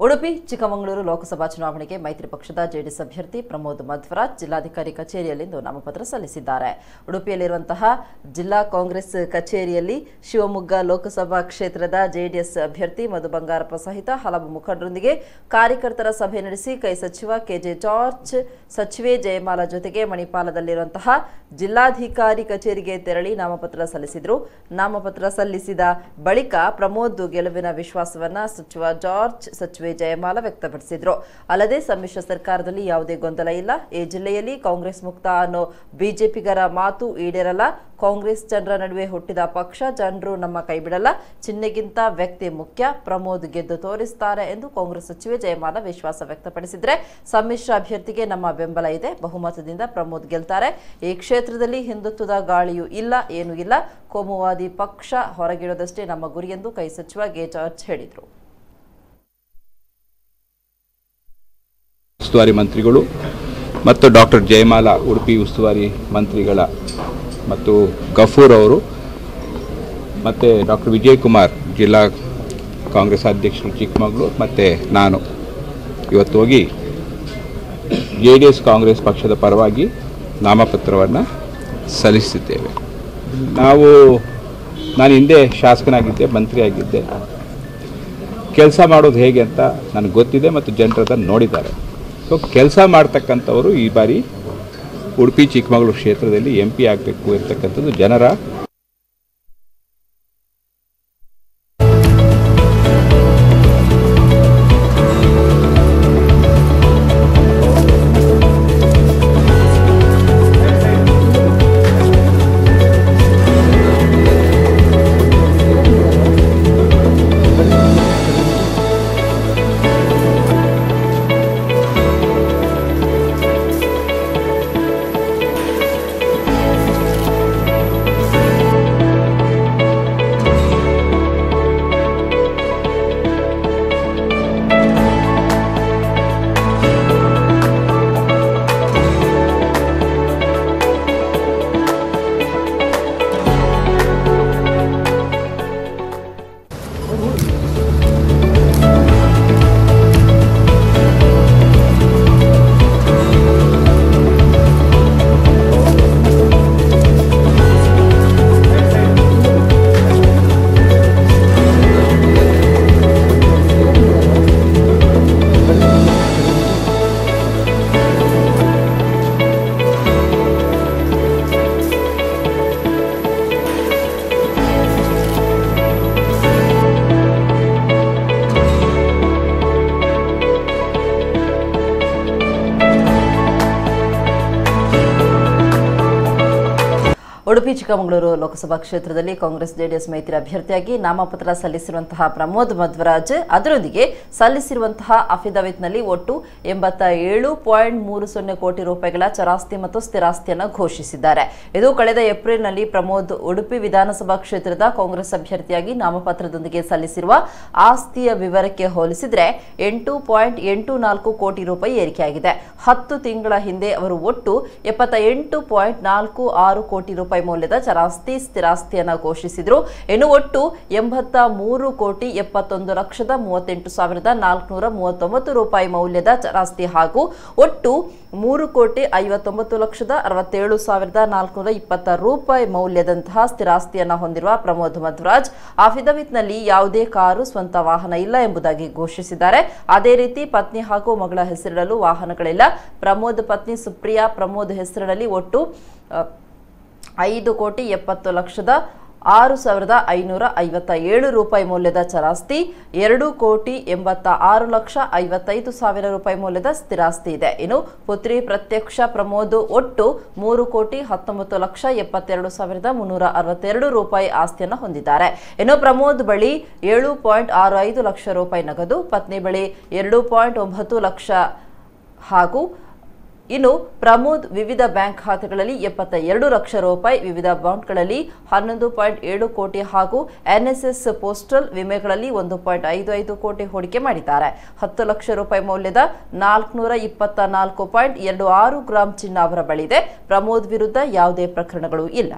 ಉಡುಪಿ ಚಿಕ್ಕಮಗಳೂರು ಲೋಕಸಭಾ ಚುನಾವಣೆಗೆ ಮೈತ್ರಿ ಪಕ್ಷದ ಜೆಡಿಎಸ್ ಅಭ್ಯರ್ಥಿ ಪ್ರಮೋದ್ ಮಧ್ವರಾಜ್ ಜಿಲ್ಲಾಧಿಕಾರಿ ಕಚೇರಿಯಲ್ಲಿಂದು ನಾಮಪತ್ರ ಸಲ್ಲಿಸಿದ್ದಾರೆ. ಉಡುಪಿಯಲ್ಲಿರುವಂತಹ ಜಿಲ್ಲಾ ಕಾಂಗ್ರೆಸ್ ಕಚೇರಿಯಲ್ಲಿ ಶಿವಮೊಗ್ಗ ಲೋಕಸಭಾ ಕ್ಷೇತ್ರದ ಜೆಡಿಎಸ್ ಅಭ್ಯರ್ಥಿ ಮಧು ಬಂಗಾರಪ್ಪ ಸಹಿತ ಹಲವು ಮುಖಂಡರೊಂದಿಗೆ ಕಾರ್ಯಕರ್ತರ ಸಭೆ ನಡೆಸಿ ಕೈ ಸಚಿವ ಕೆಜೆ ಜಾರ್ಜ್, ಸಚಿವೆ ಜಯಮಾಲಾ ಜೊತೆಗೆ ಮಣಿಪಾಲದಲ್ಲಿರುವಂತಹ ಜಿಲ್ಲಾಧಿಕಾರಿ ಕಚೇರಿಗೆ ತೆರಳಿ ನಾಮಪತ್ರ ಸಲ್ಲಿಸಿದರು. ನಾಮಪತ್ರ ಸಲ್ಲಿಸಿದ ಬಳಿಕ ಪ್ರಮೋದ್ ಗೆಲುವಿನ ವಿಶ್ವಾಸವನ್ನ ಸಚಿವ ಜಾರ್ಜ್, ಸಚಿವೆ ಜಯಮಾಲಾ ವ್ಯಕ್ತಪಡಿಸಿದ್ರು. ಅಲ್ಲದೆ ಸಮ್ಮಿಶ್ರ ಸರ್ಕಾರದಲ್ಲಿ ಯಾವುದೇ ಗೊಂದಲ ಇಲ್ಲ, ಈ ಜಿಲ್ಲೆಯಲ್ಲಿ ಕಾಂಗ್ರೆಸ್ ಮುಕ್ತ ಅನ್ನೋ ಬಿಜೆಪಿಗರ ಮಾತು ಈಡೇರಲ್ಲ, ಕಾಂಗ್ರೆಸ್ ಜನರ ನಡುವೆ ಹುಟ್ಟಿದ ಪಕ್ಷ, ಜನರು ನಮ್ಮ ಕೈಬಿಡಲ್ಲ, ಚಿಹ್ನೆಗಿಂತ ವ್ಯಕ್ತಿ ಮುಖ್ಯ, ಪ್ರಮೋದ್ ಗೆದ್ದು ತೋರಿಸುತ್ತಾರೆ ಎಂದು ಕಾಂಗ್ರೆಸ್ ಸಚಿವೆ ಜಯಮಾಲಾ ವಿಶ್ವಾಸ ವ್ಯಕ್ತಪಡಿಸಿದ್ರೆ, ಸಮ್ಮಿಶ್ರ ಅಭ್ಯರ್ಥಿಗೆ ನಮ್ಮ ಬೆಂಬಲ ಇದೆ, ಬಹುಮತದಿಂದ ಪ್ರಮೋದ್ ಗೆಲ್ತಾರೆ, ಈ ಕ್ಷೇತ್ರದಲ್ಲಿ ಹಿಂದುತ್ವದ ಗಾಳಿಯೂ ಇಲ್ಲ, ಏನೂ ಇಲ್ಲ, ಕೋಮುವಾದಿ ಪಕ್ಷ ಹೊರಗಿಡೋದಷ್ಟೇ ನಮ್ಮ ಗುರಿ ಎಂದು ಕೈ ಸಚಿವ ಕೆ ಜಾರ್ಜ್ ಹೇಳಿದರು. ಉಸ್ತುವಾರಿ ಮಂತ್ರಿಗಳು ಮತ್ತು ಡಾಕ್ಟರ್ ಜಯಮಾಲಾ ಉಡುಪಿ ಉಸ್ತುವಾರಿ ಮಂತ್ರಿಗಳ ಮತ್ತು ಗಫೂರ್ ಅವರು ಮತ್ತು ಡಾಕ್ಟರ್ ವಿಜಯಕುಮಾರ್ ಜಿಲ್ಲಾ ಕಾಂಗ್ರೆಸ್ ಅಧ್ಯಕ್ಷರು ಚಿಕ್ಕಮಗಳೂರು ಮತ್ತು ನಾನು ಇವತ್ತು ಹೋಗಿ ಜೆಡಿಎಸ್ ಕಾಂಗ್ರೆಸ್ ಪಕ್ಷದ ಪರವಾಗಿ ನಾಮಪತ್ರವನ್ನು ಸಲ್ಲಿಸಿದ್ದೇವೆ. ನಾನು ಹಿಂದೆ ಶಾಸಕನಾಗಿದ್ದೆ, ಮಂತ್ರಿಯಾಗಿದ್ದೆ. ಕೆಲಸ ಮಾಡೋದು ಹೇಗೆ ಅಂತ ನನಗೆ ಗೊತ್ತಿದೆ ಮತ್ತು ಜನರದನ್ನು ನೋಡಿದ್ದಾರೆ. ಸೊ ಕೆಲಸ ಮಾಡ್ತಕ್ಕಂಥವರು ಈ ಬಾರಿ ಉಡುಪಿ ಚಿಕ್ಕಮಗಳೂರು ಕ್ಷೇತ್ರದಲ್ಲಿ MP ಆಗಬೇಕು ಇರ್ತಕ್ಕಂಥದ್ದು ಜನರ ಉಡುಪಿ ಚಿಕ್ಕಮಗಳೂರು ಲೋಕಸಭಾ ಕ್ಷೇತ್ರದಲ್ಲಿ ಕಾಂಗ್ರೆಸ್ ಜೆಡಿಎಸ್ ಮೈತ್ರಿ ಅಭ್ಯರ್ಥಿಯಾಗಿ ನಾಮಪತ್ರ ಸಲ್ಲಿಸಿರುವಂತಹ ಪ್ರಮೋದ್ ಮಧ್ವರಾಜ್ ಅದರೊಂದಿಗೆ ಸಲ್ಲಿಸಿರುವಂತಹ ಅಫಿಡವಿಟ್ನಲ್ಲಿ ಒಟ್ಟು 87.30 ಕೋಟಿ ರೂಪಾಯಿಗಳ ಚರಾಸ್ತಿ ಮತ್ತು ಸ್ಥಿರಾಸ್ತಿಯನ್ನು ಘೋಷಿಸಿದ್ದಾರೆ. ಇದು ಕಳೆದ ಏಪ್ರಿಲ್ನಲ್ಲಿ ಪ್ರಮೋದ್ ಉಡುಪಿ ವಿಧಾನಸಭಾ ಕ್ಷೇತ್ರದ ಕಾಂಗ್ರೆಸ್ ಅಭ್ಯರ್ಥಿಯಾಗಿ ನಾಮಪತ್ರದೊಂದಿಗೆ ಸಲ್ಲಿಸಿರುವ ಆಸ್ತಿಯ ವಿವರಕ್ಕೆ ಹೋಲಿಸಿದರೆ 8.84 ಕೋಟಿ ರೂಪಾಯಿ ಏರಿಕೆಯಾಗಿದೆ. 10 ತಿಂಗಳ ಹಿಂದೆ ಅವರು ಒಟ್ಟು 78.46 ಕೋಟಿ ರೂಪಾಯಿ ಮೌಲ್ಯದ ಚರಾಸ್ತಿ ಸ್ಥಿರಾಸ್ತಿಯನ್ನು ಘೋಷಿಸಿದ್ರು. ಇನ್ನು ಒಟ್ಟು 83,71,38,439 ರೂಪಾಯಿ ಮೌಲ್ಯದ ಚರಾಸ್ತಿ ಹಾಗೂ ಒಟ್ಟು 3,59,67,420 ರೂಪಾಯಿ ಮೌಲ್ಯದಂತಹ ಸ್ಥಿರಾಸ್ತಿಯನ್ನು ಹೊಂದಿರುವ ಪ್ರಮೋದ್ ಮಧ್ವರಾಜ್ ಅಫಿಡವಿಟ್ನಲ್ಲಿ ಯಾವುದೇ ಕಾರು, ಸ್ವಂತ ವಾಹನ ಇಲ್ಲ ಎಂಬುದಾಗಿ ಘೋಷಿಸಿದ್ದಾರೆ. ಅದೇ ರೀತಿ ಪತ್ನಿ ಹಾಗೂ ಮಗಳ ಹೆಸರಿನಲ್ಲೂ ವಾಹನಗಳಿಲ್ಲ. ಪ್ರಮೋದ್ ಪತ್ನಿ ಸುಪ್ರಿಯಾ ಪ್ರಮೋದ್ ಹೆಸರಿನಲ್ಲಿ ಒಟ್ಟು 5,70,06,557 ರೂಪಾಯಿ ಮೌಲ್ಯದ ಚರಾಸ್ತಿ, 2,86,55,000 ರೂಪಾಯಿ ಮೌಲ್ಯದ ಸ್ಥಿರಾಸ್ತಿ ಇದೆ. ಇನ್ನು ಪುತ್ರಿ ಪ್ರತ್ಯಕ್ಷ ಪ್ರಮೋದ್ ಒಟ್ಟು 3,19,72,362 ರೂಪಾಯಿ ಆಸ್ತಿಯನ್ನು ಹೊಂದಿದ್ದಾರೆ. ಇನ್ನು ಪ್ರಮೋದ್ ಬಳಿ 7.65 ಲಕ್ಷ ರೂಪಾಯಿ ನಗದು, ಪತ್ನಿ ಬಳಿ 2.9 ಲಕ್ಷ ಹಾಗೂ ಇನ್ನು ಪ್ರಮೋದ್ ವಿವಿಧ ಬ್ಯಾಂಕ್ ಖಾತೆಗಳಲ್ಲಿ 72 ಲಕ್ಷ ರೂಪಾಯಿ, ವಿವಿಧ ಬಾಂಡ್ಗಳಲ್ಲಿ 11.7 ಕೋಟಿ ಹಾಗೂ NSS ಪೋಸ್ಟಲ್ ವಿಮೆಗಳಲ್ಲಿ 1.55 ಕೋಟಿ ಹೂಡಿಕೆ ಮಾಡಿದ್ದಾರೆ. 10 ಲಕ್ಷ ರೂಪಾಯಿ ಮೌಲ್ಯದ 424.26 ಗ್ರಾಂ ಚಿನ್ನ ಅವರ ಬಳಿ ಇದೆ. ಪ್ರಮೋದ್ ವಿರುದ್ಧ ಯಾವುದೇ ಪ್ರಕರಣಗಳು ಇಲ್ಲ.